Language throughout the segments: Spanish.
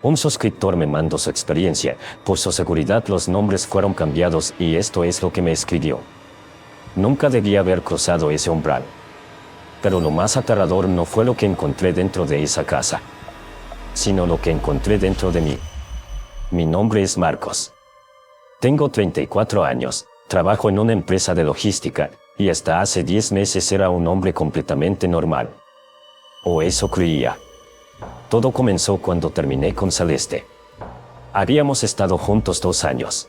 Un suscriptor me mandó su experiencia, por su seguridad los nombres fueron cambiados y esto es lo que me escribió. Nunca debía haber cruzado ese umbral. Pero lo más aterrador no fue lo que encontré dentro de esa casa, sino lo que encontré dentro de mí. Mi nombre es Marcos. Tengo 34 años, trabajo en una empresa de logística, y hasta hace 10 meses era un hombre completamente normal. O eso creía. Todo comenzó cuando terminé con Celeste. Habíamos estado juntos 2 años.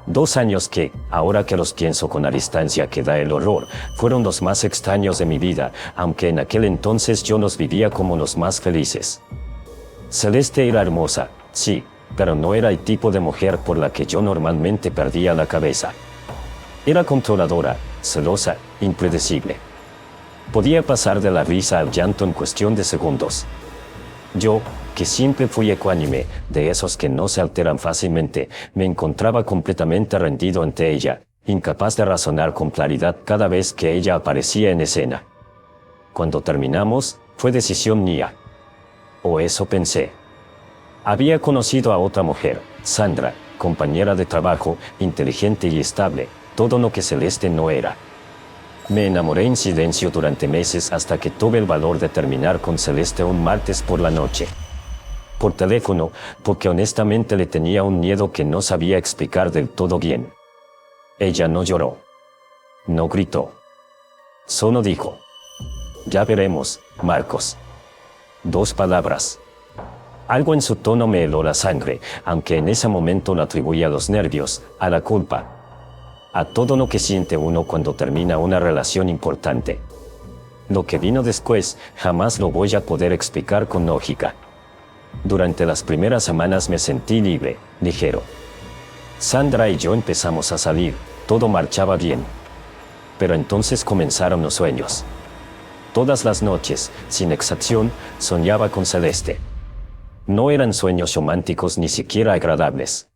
2 años que, ahora que los pienso con la distancia que da el horror, fueron los más extraños de mi vida, aunque en aquel entonces yo los vivía como los más felices. Celeste era hermosa, sí, pero no era el tipo de mujer por la que yo normalmente perdía la cabeza. Era controladora, celosa, impredecible. Podía pasar de la risa al llanto en cuestión de segundos. Yo, que siempre fui ecuánime, de esos que no se alteran fácilmente, me encontraba completamente rendido ante ella, incapaz de razonar con claridad cada vez que ella aparecía en escena. Cuando terminamos, fue decisión mía. O eso pensé. Había conocido a otra mujer, Sandra, compañera de trabajo, inteligente y estable, todo lo que Celeste no era. Me enamoré en silencio durante meses hasta que tuve el valor de terminar con Celeste un martes por la noche. Por teléfono, porque honestamente le tenía un miedo que no sabía explicar del todo bien. Ella no lloró. No gritó. Solo dijo: "Ya veremos, Marcos". 2 palabras. Algo en su tono me heló la sangre, aunque en ese momento lo atribuía a los nervios, a la culpa, a todo lo que siente uno cuando termina una relación importante. Lo que vino después, jamás lo voy a poder explicar con lógica. Durante las primeras semanas me sentí libre, ligero. Sandra y yo empezamos a salir, todo marchaba bien. Pero entonces comenzaron los sueños. Todas las noches, sin excepción, soñaba con Celeste. No eran sueños románticos ni siquiera agradables.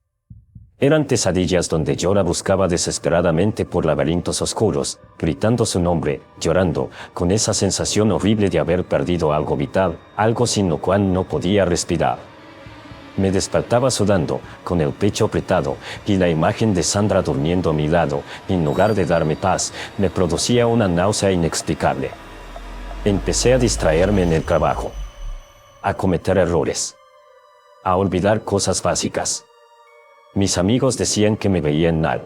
Eran pesadillas donde yo la buscaba desesperadamente por laberintos oscuros, gritando su nombre, llorando, con esa sensación horrible de haber perdido algo vital, algo sin lo cual no podía respirar. Me despertaba sudando, con el pecho apretado, y la imagen de Sandra durmiendo a mi lado, en lugar de darme paz, me producía una náusea inexplicable. Empecé a distraerme en el trabajo, a cometer errores, a olvidar cosas básicas. Mis amigos decían que me veían mal,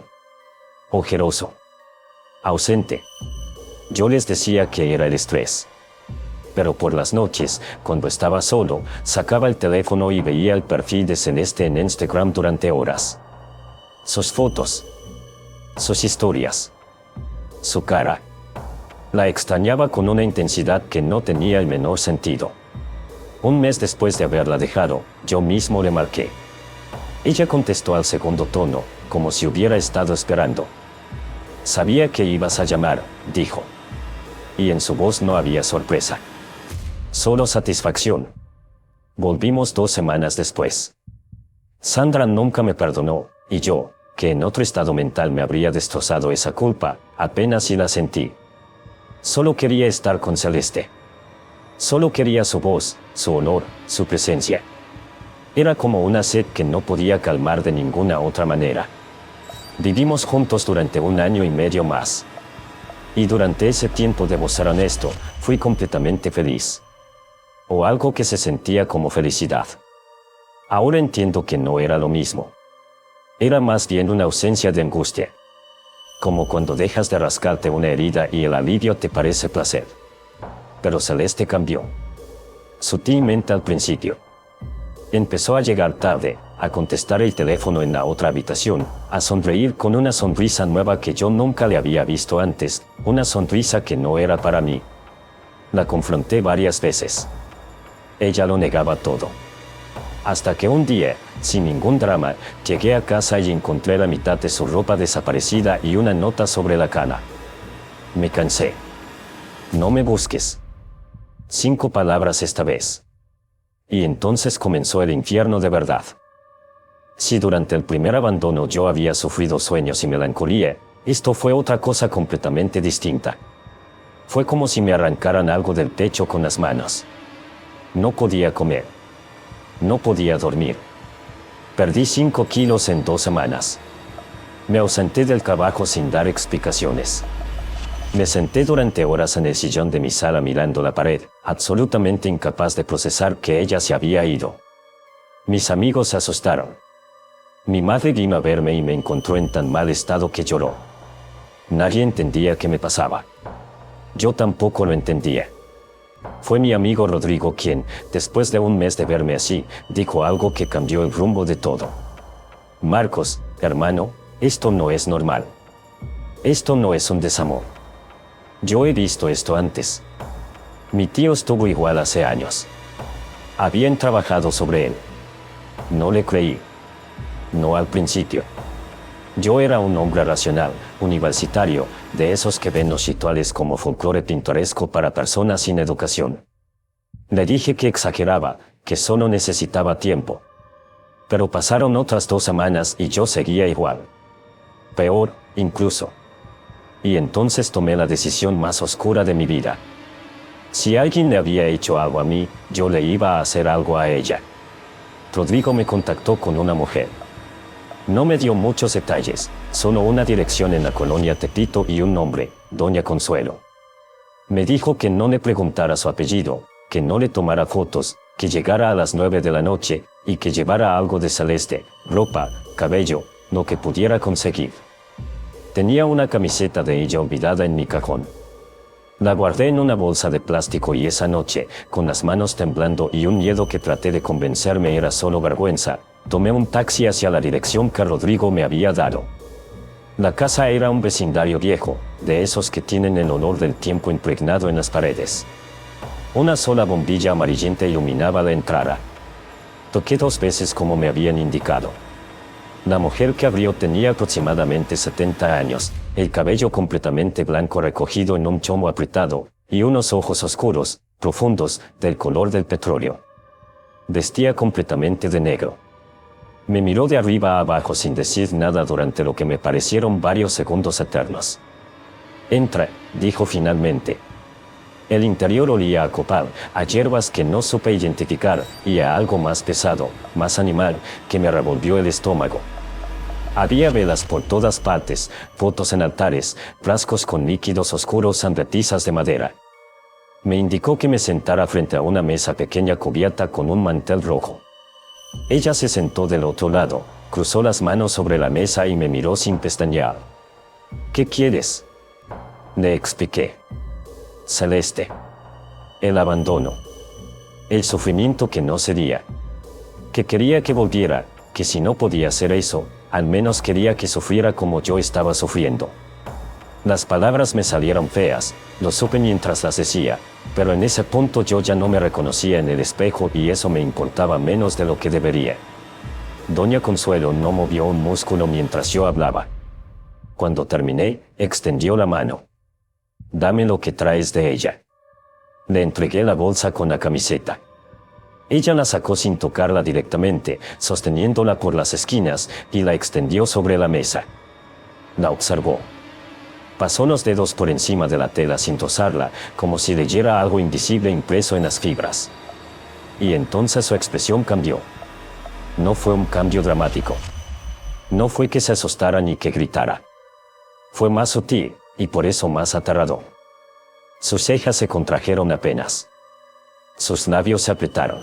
ojeroso, ausente. Yo les decía que era el estrés. Pero por las noches, cuando estaba solo, sacaba el teléfono y veía el perfil de Celeste en Instagram durante horas. Sus fotos, sus historias, su cara. La extrañaba con una intensidad que no tenía el menor sentido. Un mes después de haberla dejado, yo mismo le marqué. Ella contestó al segundo tono, como si hubiera estado esperando. "Sabía que ibas a llamar", dijo. Y en su voz no había sorpresa, solo satisfacción. Volvimos 2 semanas después. Sandra nunca me perdonó, y yo, que en otro estado mental me habría destrozado esa culpa, apenas si la sentí. Solo quería estar con Celeste. Solo quería su voz, su olor, su presencia. Era como una sed que no podía calmar de ninguna otra manera. Vivimos juntos durante 1 año y medio más. Y durante ese tiempo, debo ser honesto, fui completamente feliz. O algo que se sentía como felicidad. Ahora entiendo que no era lo mismo. Era más bien una ausencia de angustia. Como cuando dejas de rascarte una herida y el alivio te parece placer. Pero Celeste cambió. Sutilmente al principio. Empezó a llegar tarde, a contestar el teléfono en la otra habitación, a sonreír con una sonrisa nueva que yo nunca le había visto antes, una sonrisa que no era para mí. La confronté varias veces. Ella lo negaba todo. Hasta que un día, sin ningún drama, llegué a casa y encontré la mitad de su ropa desaparecida y una nota sobre la cama. Me cansé. "No me busques". 5 palabras esta vez. Y entonces comenzó el infierno de verdad. Si durante el primer abandono yo había sufrido sueños y melancolía, esto fue otra cosa completamente distinta. Fue como si me arrancaran algo del pecho con las manos. No podía comer. No podía dormir. Perdí 5 kilos en 2 semanas. Me ausenté del trabajo sin dar explicaciones. Me senté durante horas en el sillón de mi sala mirando la pared, absolutamente incapaz de procesar que ella se había ido. Mis amigos se asustaron. Mi madre vino a verme y me encontró en tan mal estado que lloró. Nadie entendía qué me pasaba. Yo tampoco lo entendía. Fue mi amigo Rodrigo quien, después de un mes de verme así, dijo algo que cambió el rumbo de todo. Marcos, hermano, esto no es normal. Esto no es un desamor. Yo he visto esto antes. Mi tío estuvo igual hace años. Habían trabajado sobre él. No le creí. No al principio. Yo era un hombre racional, universitario, de esos que ven los rituales como folclore pintoresco para personas sin educación. Le dije que exageraba, que solo necesitaba tiempo. Pero pasaron otras 2 semanas y yo seguía igual. Peor, incluso. Y entonces tomé la decisión más oscura de mi vida. Si alguien le había hecho algo a mí, yo le iba a hacer algo a ella. Rodrigo me contactó con una mujer. No me dio muchos detalles, solo una dirección en la colonia Tepito y un nombre, Doña Consuelo. Me dijo que no le preguntara su apellido, que no le tomara fotos, que llegara a las 9 de la noche y que llevara algo de Celeste, ropa, cabello, lo que pudiera conseguir. Tenía una camiseta de ella olvidada en mi cajón. La guardé en una bolsa de plástico y esa noche, con las manos temblando y un miedo que traté de convencerme era solo vergüenza, tomé un taxi hacia la dirección que Rodrigo me había dado. La casa era un vecindario viejo, de esos que tienen el olor del tiempo impregnado en las paredes. Una sola bombilla amarillenta iluminaba la entrada. Toqué 2 veces como me habían indicado. La mujer que abrió tenía aproximadamente 70 años, el cabello completamente blanco recogido en un chombo apretado, y unos ojos oscuros, profundos, del color del petróleo. Vestía completamente de negro. Me miró de arriba a abajo sin decir nada durante lo que me parecieron varios segundos eternos. «Entra», dijo finalmente. El interior olía a copal, a hierbas que no supe identificar, y a algo más pesado, más animal, que me revolvió el estómago. Había velas por todas partes, fotos en altares, frascos con líquidos oscuros en repisas de madera. Me indicó que me sentara frente a una mesa pequeña cubierta con un mantel rojo. Ella se sentó del otro lado, cruzó las manos sobre la mesa y me miró sin pestañear. «¿Qué quieres?», le expliqué. «Celeste. El abandono. El sufrimiento que no cedía. Que quería que volviera, que si no podía hacer eso, al menos quería que sufriera como yo estaba sufriendo». Las palabras me salieron feas, lo supe mientras las decía, pero en ese punto yo ya no me reconocía en el espejo y eso me importaba menos de lo que debería. Doña Consuelo no movió un músculo mientras yo hablaba. Cuando terminé, extendió la mano. «Dame lo que traes de ella». Le entregué la bolsa con la camiseta. Ella la sacó sin tocarla directamente, sosteniéndola por las esquinas, y la extendió sobre la mesa. La observó. Pasó los dedos por encima de la tela sin tosarla, como si leyera algo invisible impreso en las fibras. Y entonces su expresión cambió. No fue un cambio dramático. No fue que se asustara ni que gritara. Fue más sutil, y por eso más aterrador. Sus cejas se contrajeron apenas. Sus labios se apretaron.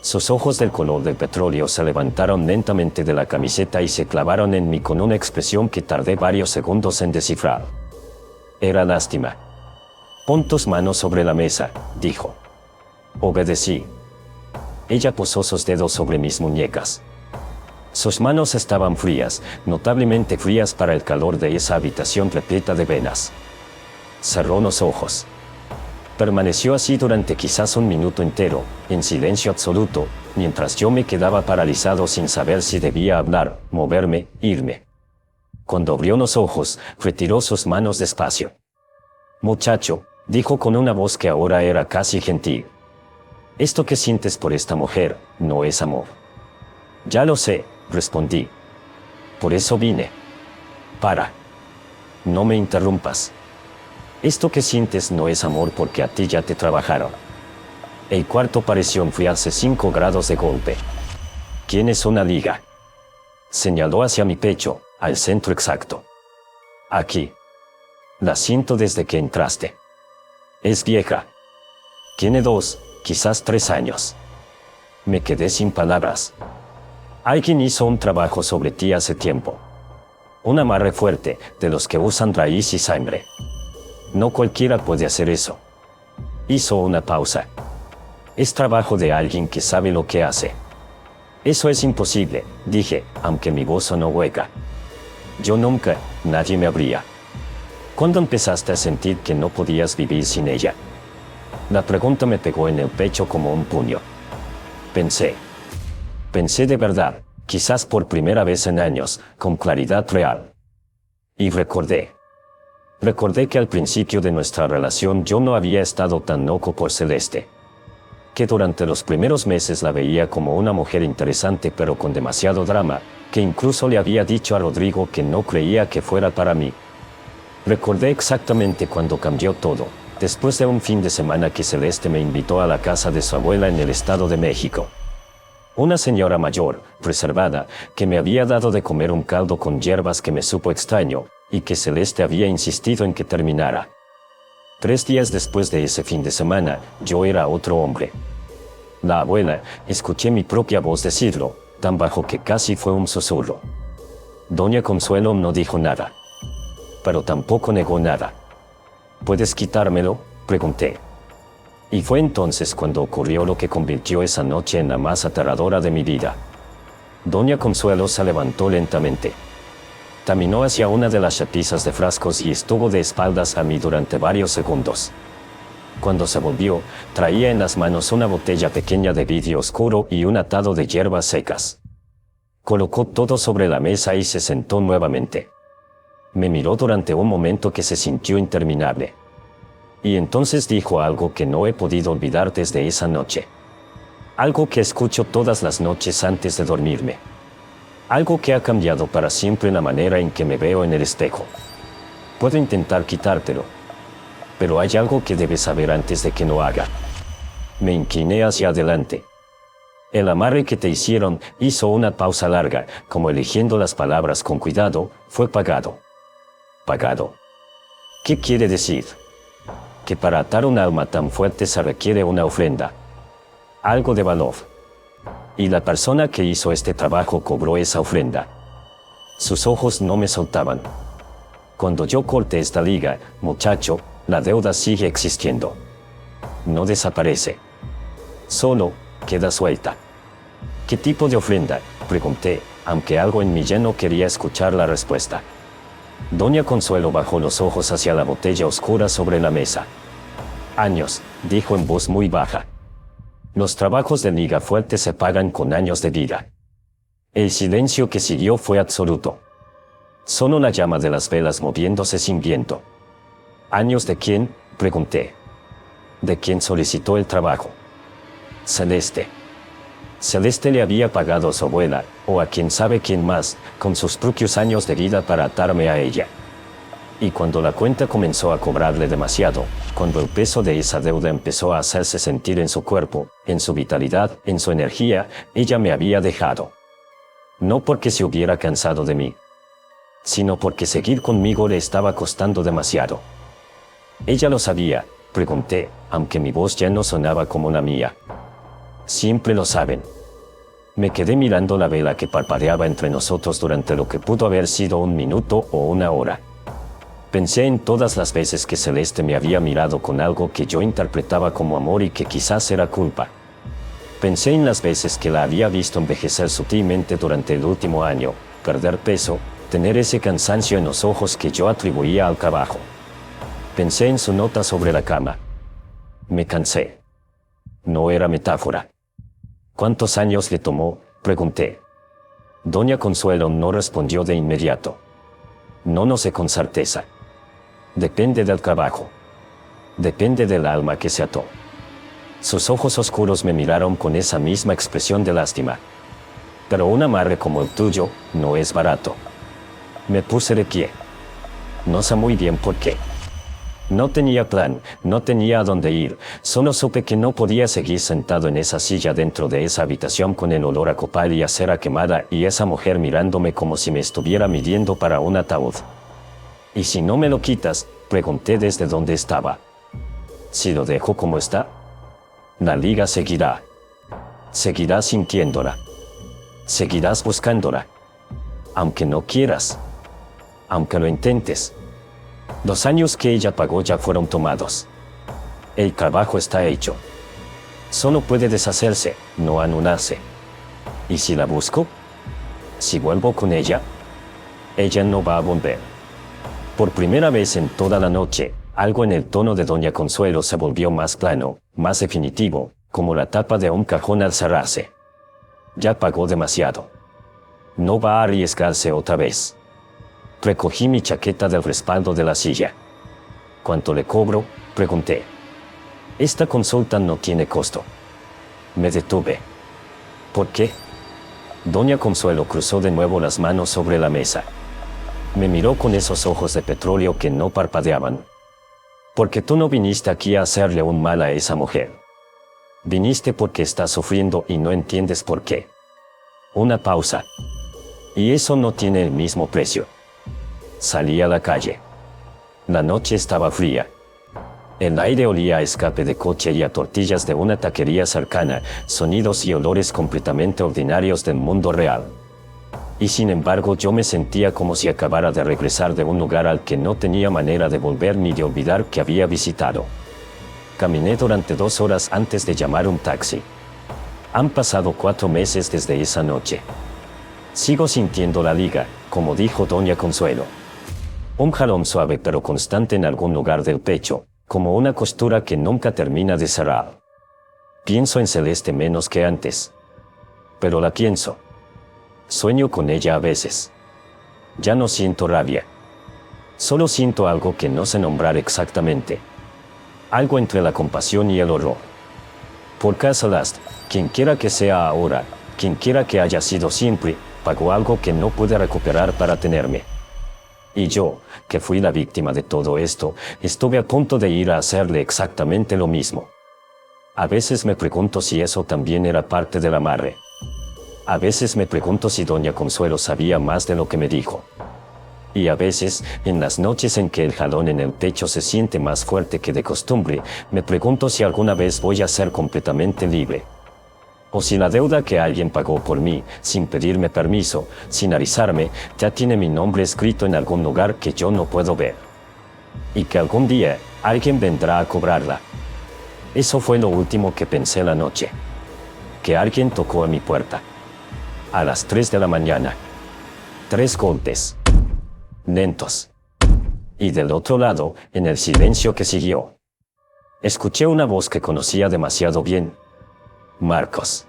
Sus ojos del color del petróleo se levantaron lentamente de la camiseta y se clavaron en mí con una expresión que tardé varios segundos en descifrar. Era lástima. «Pon tus manos sobre la mesa», dijo. Obedecí. Ella posó sus dedos sobre mis muñecas. Sus manos estaban frías, notablemente frías para el calor de esa habitación repleta de venas. Cerró los ojos. Permaneció así durante quizás un minuto entero, en silencio absoluto, mientras yo me quedaba paralizado sin saber si debía hablar, moverme, irme. Cuando abrió los ojos, retiró sus manos despacio. «Muchacho», dijo con una voz que ahora era casi gentil. «Esto que sientes por esta mujer, no es amor». «Ya lo sé», respondí. «Por eso vine». «Para. No me interrumpas. Esto que sientes no es amor porque a ti ya te trabajaron. El cuarto pareció enfriarse 5 grados de golpe. ¿Quién es una liga? Señaló hacia mi pecho, al centro exacto. Aquí. La siento desde que entraste. Es vieja. Tiene 2, quizás 3 años. Me quedé sin palabras. Alguien hizo un trabajo sobre ti hace tiempo. Un amarre fuerte, de los que usan raíz y sangre. No cualquiera puede hacer eso. Hizo una pausa. Es trabajo de alguien que sabe lo que hace. Eso es imposible, dije, aunque mi voz sonó hueca. Yo nunca, nadie me habría. ¿Cuándo empezaste a sentir que no podías vivir sin ella? La pregunta me pegó en el pecho como un puño. Pensé de verdad, quizás por primera vez en años, con claridad real. Y recordé que al principio de nuestra relación yo no había estado tan loco por Celeste. Que durante los primeros meses la veía como una mujer interesante pero con demasiado drama, que incluso le había dicho a Rodrigo que no creía que fuera para mí. Recordé exactamente cuando cambió todo, después de un fin de semana que Celeste me invitó a la casa de su abuela en el Estado de México. Una señora mayor, reservada, que me había dado de comer un caldo con hierbas que me supo extraño, y que Celeste había insistido en que terminara. 3 días después de ese fin de semana, yo era otro hombre. La abuela, escuché mi propia voz decirlo, tan bajo que casi fue un susurro. Doña Consuelo no dijo nada. Pero tampoco negó nada. ¿Puedes quitármelo?, pregunté. Y fue entonces cuando ocurrió lo que convirtió esa noche en la más aterradora de mi vida. Doña Consuelo se levantó lentamente. Caminó hacia una de las repisas de frascos y estuvo de espaldas a mí durante varios segundos. Cuando se volvió, traía en las manos una botella pequeña de vidrio oscuro y un atado de hierbas secas. Colocó todo sobre la mesa y se sentó nuevamente. Me miró durante un momento que se sintió interminable. Y entonces dijo algo que no he podido olvidar desde esa noche. Algo que escucho todas las noches antes de dormirme. Algo que ha cambiado para siempre la manera en que me veo en el espejo. Puedo intentar quitártelo. Pero hay algo que debes saber antes de que lo haga. Me incliné hacia adelante. El amarre que te hicieron, hizo una pausa larga, como eligiendo las palabras con cuidado, fue pagado. ¿Pagado? ¿Qué quiere decir? Que para atar un alma tan fuerte se requiere una ofrenda. Algo de valor. Y la persona que hizo este trabajo cobró esa ofrenda. Sus ojos no me soltaban. Cuando yo corte esta liga, muchacho, la deuda sigue existiendo. No desaparece. Solo queda suelta. ¿Qué tipo de ofrenda?, pregunté, aunque algo en mí ya no quería escuchar la respuesta. Doña Consuelo bajó los ojos hacia la botella oscura sobre la mesa. Años, dijo en voz muy baja. Los trabajos de liga fuerte se pagan con años de vida. El silencio que siguió fue absoluto. Solo la llama de las velas moviéndose sin viento. ¿Años de quién?, pregunté. ¿De quién solicitó el trabajo? Celeste. Celeste le había pagado a su abuela, o a quién sabe quién más, con sus propios años de vida para atarme a ella. Y cuando la cuenta comenzó a cobrarle demasiado, cuando el peso de esa deuda empezó a hacerse sentir en su cuerpo, en su vitalidad, en su energía, ella me había dejado. No porque se hubiera cansado de mí, sino porque seguir conmigo le estaba costando demasiado. ¿Ella lo sabía?, pregunté, aunque mi voz ya no sonaba como la mía. Siempre lo saben. Me quedé mirando la vela que parpadeaba entre nosotros durante lo que pudo haber sido 1 minuto o 1 hora. Pensé en todas las veces que Celeste me había mirado con algo que yo interpretaba como amor y que quizás era culpa. Pensé en las veces que la había visto envejecer sutilmente durante el último año, perder peso, tener ese cansancio en los ojos que yo atribuía al trabajo. Pensé en su nota sobre la cama. Me cansé. No era metáfora. ¿Cuántos años le tomó?, pregunté. Doña Consuelo no respondió de inmediato. No lo sé con certeza. Depende del trabajo. Depende del alma que se ató. Sus ojos oscuros me miraron con esa misma expresión de lástima. Pero un amarre como el tuyo no es barato. Me puse de pie. No sé muy bien por qué. No tenía plan, no tenía a dónde ir, solo supe que no podía seguir sentado en esa silla dentro de esa habitación con el olor a copal y a cera quemada y esa mujer mirándome como si me estuviera midiendo para un ataúd. ¿Y si no me lo quitas?, pregunté desde donde estaba. Si lo dejo como está, la liga seguirá. Seguirás sintiéndola. Seguirás buscándola. Aunque no quieras. Aunque lo intentes. Los años que ella pagó ya fueron tomados. El trabajo está hecho. Solo puede deshacerse, no anularse. ¿Y si la busco? Si vuelvo con ella, ella no va a volver. Por primera vez en toda la noche, algo en el tono de Doña Consuelo se volvió más plano, más definitivo, como la tapa de un cajón al cerrarse. Ya pagó demasiado. No va a arriesgarse otra vez. Recogí mi chaqueta del respaldo de la silla. ¿Cuánto le cobro?, pregunté. Esta consulta no tiene costo. Me detuve. ¿Por qué? Doña Consuelo cruzó de nuevo las manos sobre la mesa. Me miró con esos ojos de petróleo que no parpadeaban. Porque tú no viniste aquí a hacerle un mal a esa mujer. Viniste porque está sufriendo y no entiendes por qué. Una pausa. Y eso no tiene el mismo precio. Salí a la calle. La noche estaba fría. El aire olía a escape de coche y a tortillas de una taquería cercana, sonidos y olores completamente ordinarios del mundo real. Y sin embargo yo me sentía como si acabara de regresar de un lugar al que no tenía manera de volver ni de olvidar que había visitado. Caminé durante 2 horas antes de llamar un taxi. Han pasado 4 meses desde esa noche. Sigo sintiendo la liga, como dijo Doña Consuelo. Un jalón suave pero constante en algún lugar del pecho, como una costura que nunca termina de cerrar. Pienso en Celeste menos que antes. Pero la pienso. Sueño con ella a veces. Ya no siento rabia. Solo siento algo que no sé nombrar exactamente. Algo entre la compasión y el horror. Porque Celeste, quien quiera que sea ahora, quien quiera que haya sido siempre, pagó algo que no pude recuperar para tenerme. Y yo, que fui la víctima de todo esto, estuve a punto de ir a hacerle exactamente lo mismo. A veces me pregunto si eso también era parte del amarre. A veces me pregunto si Doña Consuelo sabía más de lo que me dijo. Y a veces, en las noches en que el jalón en el pecho se siente más fuerte que de costumbre, me pregunto si alguna vez voy a ser completamente libre. O si la deuda que alguien pagó por mí, sin pedirme permiso, sin avisarme, ya tiene mi nombre escrito en algún lugar que yo no puedo ver. Y que algún día, alguien vendrá a cobrarla. Eso fue lo último que pensé la noche. Que alguien tocó a mi puerta. A las 3 de la mañana. 3 golpes. Lentos. Y del otro lado, en el silencio que siguió, escuché una voz que conocía demasiado bien. Marcos.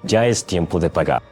Ya es tiempo de pagar.